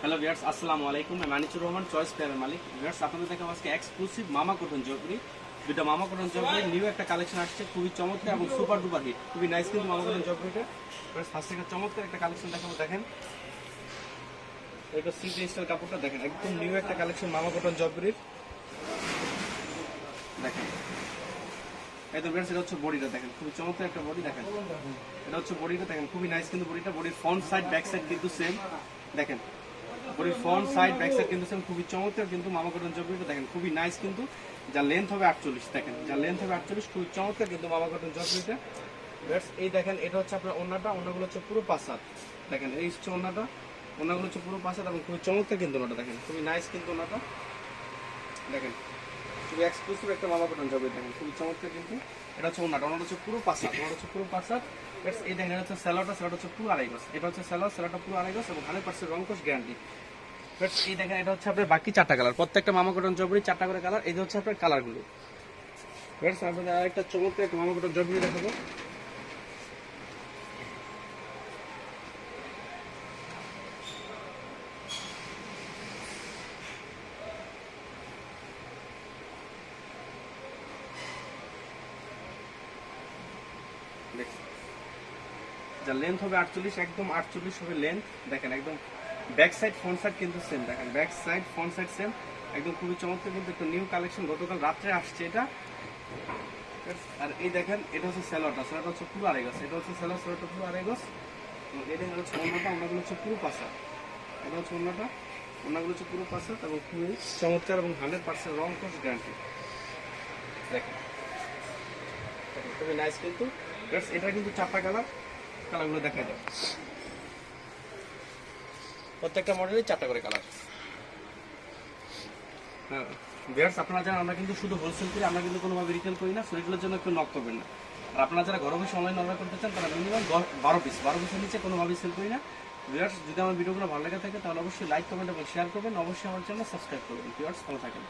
Hello viewers, আসসালামু আলাইকুম। আমি মানিচুর রহমান, চয়েস পেয়ারের মালিক। ভিউয়ার্স, আপনাদের দেখাবো আজকে এক্সক্লুসিভ মামা কটন জয়পুরি। দুটো মামা কটন জয়পুরি নিউ একটা কালেকশন আসছে, খুবই চমৎকার এবং সুপার ডুপার হিট, খুবই নাইস কিন্তু মামা কটন জয়পুরিটা। ভিউয়ার্স, ফার্স্ট থেকে চমৎকার একটা কালেকশন দেখাবো। দেখেন এটা সি স্টাইল কাপড়টা দেখেন, একদম নিউ একটা কালেকশন মামা কটন জয়পুরির। দেখেন এই তো ভিউয়ার্স, এটা হচ্ছে বডিটা দেখেন, খুবই চমৎকার একটা বডি। দেখেন এটা হচ্ছে বডিটা, দেখেন খুবই নাইস কিন্তু বডিটা। বডির ফ্রন্ট সাইড ব্যাক সাইড কিন্তু সেম। দেখেন বডির ফ্রন্ট সাইড ব্যাক সাইড কিন্তু সেম, খুবই চমৎকার কিন্তু মামা কটন জয়পুরিটা। দেখেন খুবই নাইস কিন্তু, যার লেন্থ হবে 48। দেখেন যার লেন্থ হবে 48, খুবই চমৎকার কিন্তু মামা কটন জয়পুরিটা। এই দেখেন এটা হচ্ছে আপনার ওন্নাটা, ওন্নাগুলো হচ্ছে পুরো 5 হাত। দেখেন এই হচ্ছে ওন্নাটা, ওন্নাগুলো হচ্ছে পুরো 5 হাত এবং খুবই চমৎকার কিন্তু ওন্নাটা। দেখেন খুবই নাইস কিন্তু ওন্নাটা। দেখেন খুবই এক্সক্লুসিভ একটা মামা কটন জয়পুরি। দেখেন খুবই চমৎকার কিন্তু। এটা হচ্ছে ওন্নাটা, ওন্নাটা হচ্ছে পুরো 5 হাত, ওন্নাটা হচ্ছে পুরো 5 হাত। এই দেখেন এটা হচ্ছে স্যালোটা, স্যালোটা হচ্ছে পুরো 2.5 গজ। এটা হচ্ছে স্যালো, স্যালোটা পুরো 2.5 গজ এবং 100% রংকশ গ্যারান্টি। এই দেখেন এটা হচ্ছে আপনার বাকি 4টা কালার, প্রত্যেকটা মামা কটন জয়পুরি 4টা করে কালার। এই যে হচ্ছে আপনার কালারগুলো। আপনাদের আরেকটা চমৎকার একটা মামা কটন জয়পুরি দেখাবো। যার লেন্থ হবে 48, একদম 48 হবে লেন্থ। দেখেন একদম ব্যাক সাইড ফ্রন্ট সাইড কিন্তু সেম। দেখেন back side front side same, একদম খুবই চমৎকার কিন্তু একটা নিউ কালেকশন, গতকাল রাত্রে আসছে এটা। আর এই দেখেন এটা হচ্ছে স্যালোটা, স্যালোটা হচ্ছে পুরো 2.5 গজ। এটা হচ্ছে স্যালো, স্যালোটা পুরো 2.5 গজ। এটা হচ্ছে অন্যটা, অন্যগুলো হচ্ছে পুরো 5 হাত। এটা হচ্ছে অন্যটা, অন্যগুলো হচ্ছে পুরো 5 হাত এবং খুবই চমৎকার এবং 100% রং কোর্স গ্যারান্টি। দেখেন খুবই নাইস কিন্তু। এটা কিন্তু 4টা কালার, কালারগুলো দেখা যায় প্রত্যেকটা মডেলের 4টা করে কালার। হ্যাঁ ভিউয়ার্স, আপনারা জানেন আমরা কিন্তু শুধু হোলসেল করি, আমরা কিন্তু কোনোভাবে রিটেল করি না। শরীরের জন্য একটু নক করবেন না। আর আপনারা যারা ঘরে বসে অনলাইন অর্ডার করতে চান তারা মিনিমাম 12 পিসের নিচে কোনোভাবেই সেল করি না। ভিউয়ার্স, যদি আমার ভিডিওগুলো ভালো লেগে থাকে তাহলে অবশ্যই লাইক, কমেন্ট এবং শেয়ার করবেন। অবশ্যই আমার চ্যানেল সাবস্ক্রাইব করবেন। ভিউয়ার্স ভালো থাকেন।